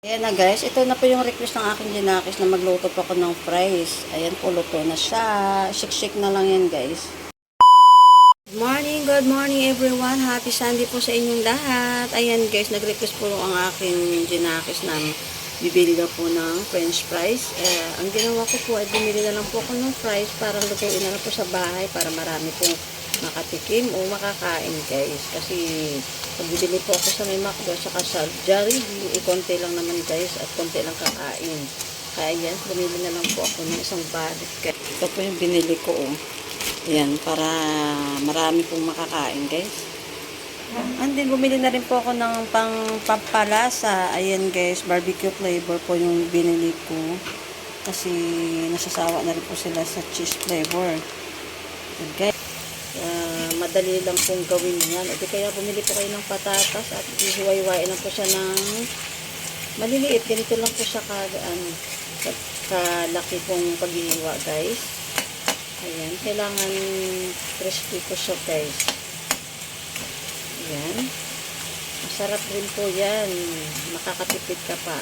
Ayan na guys, ito na po yung request ng aking ginakis na magluto po ako ng fries. Ayan po, luto na siya. Shake-shake na lang yan guys. Good morning everyone. Happy Sunday po sa inyong lahat. Ayan guys, nag-request po ang aking ginakis na bibili na po ng french fries. Ang ginawa ko po ay bumili na lang po ako ng fries para lutuin na lang po sa bahay para marami pong makatikim o makakain guys. Kasi pagbibili po ako sa may McDo saka sa Jollibee, konti lang naman guys at konti lang kakain. Kaya yan, bumili na lang po ako ng isang balit. Ito po yung binili ko Ayan, para marami pong makakain guys. And then bumili na rin po ako ng pampalasa. Ayan guys, barbecue flavor po yung binili ko. Kasi nasasawa na rin po sila sa cheese flavor. Okay. Madali lang pong gawin yan. O di kaya bumili po kayo ng patatas at hihiwa-hiwain lang po siya ng maliliit. Ganito lang po siya kalaki pong paghihiwa guys. Ayan, kailangan crispy po siya guys. Ayan. Masarap rin po yan. Makakatipid ka pa.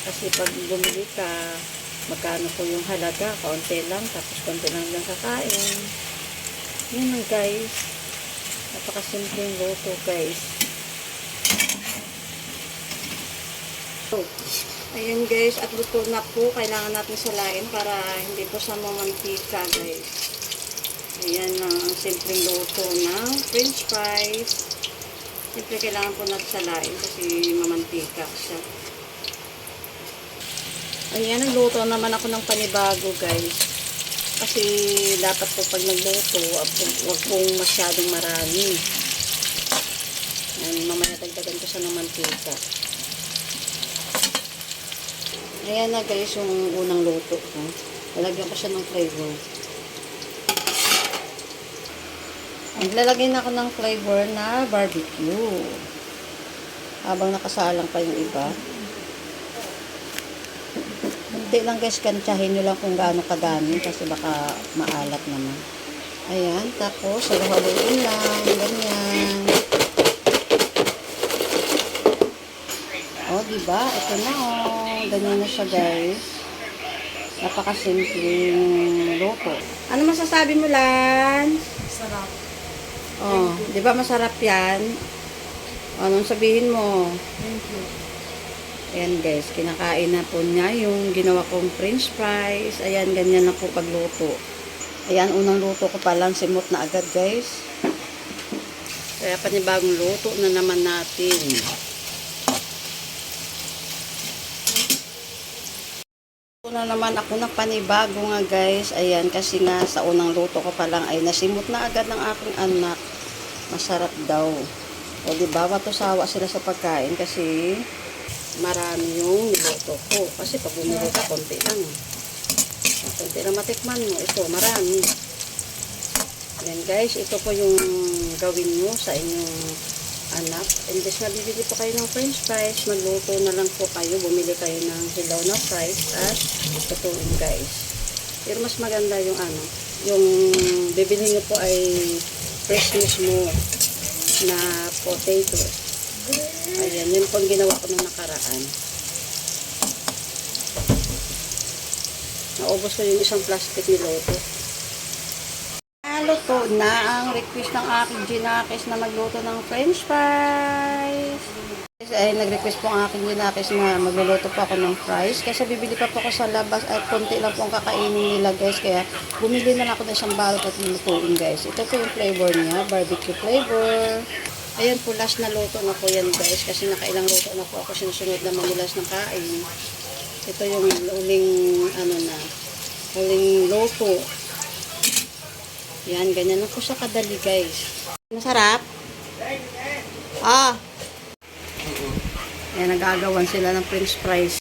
Kasi pag bumili ka, magkano po yung halaga? Kaunti lang, tapos konti lang kakain. Yan lang guys. Napakasimpleng luto guys. Ayan guys, at luto na po. Kailangan natin salain para hindi po siya mamantika guys. Ayan ang simpleng luto ng french fries. Siyempre kailangan po natin salain kasi mamantika siya. Ayan, nagluto naman ako ng panibago guys. Kasi dapat po pag nagluto, huwag pong masyadong marami. Ayan, mamaya dagdagan ko siya ng mantika. Ayan na guys yung unang luto ko. Lalagyan ko siya ng flavor. Naglalagay na ako ng flavor na barbecue. Habang nakasalang pa yung iba. Hindi lang guys, kantsahin nyo lang kung gaano kadami kasi baka maalat naman. Ayan, tapos halo-haloin lang, ganyan. O, diba? Ito na ganyan na siya guys. Napakasimpleng luto. Ano masasabi mo, Lan? Sarap. Oh, diba masarap yan? Anong sabihin mo? Thank you. Ayan guys, kinakain na po niya yung ginawa kong french fries. Ayan, ganyan na po pagluto. Ayan, unang luto ko pa lang, simot na agad guys. Kaya panibagong luto na naman natin. Luto na naman ako ng panibago nga guys. Ayan, kasi nga sa unang luto ko pa lang ay nasimot na agad ng aking anak. Masarap daw. O diba, matusawa sila sa pagkain kasi marami yung niluto ko. Kasi pag bumili ka, konti lang. Konti lang matikman mo. Ito, marami. Ayan guys, ito po yung gawin nyo sa inyong anak. Imbes na bibili po kayo ng french fries, magluto na lang po kayo. Bumili kayo ng hilaw na fries at tutuin guys. Pero mas maganda yung yung bibili nyo po ay fresh mismo na potato. Ayan, yun po ang ginawa ko nung nakaraan. Naubos ko yung isang plastic niluto. Luto na ang request ng aking ginakis na magluto ng french fries. Ay, nag-request po ang aking ginakis na magluluto po ako ng fries. Kasi bibili pa po ako sa labas at konti lang po ang kakainin nila guys. Kaya bumili na lang ako ng isang balot at lutuin guys. Ito po yung flavor niya, barbecue flavor. Ayan po, last na luto na po yan guys. Kasi nakailang luto na po ako sinusunod na mamulas ng kain. Ito yung uling, uling luto. Yan, ganyan na po siya kadali guys. Masarap? Ayan, nagagawan sila ng french fries.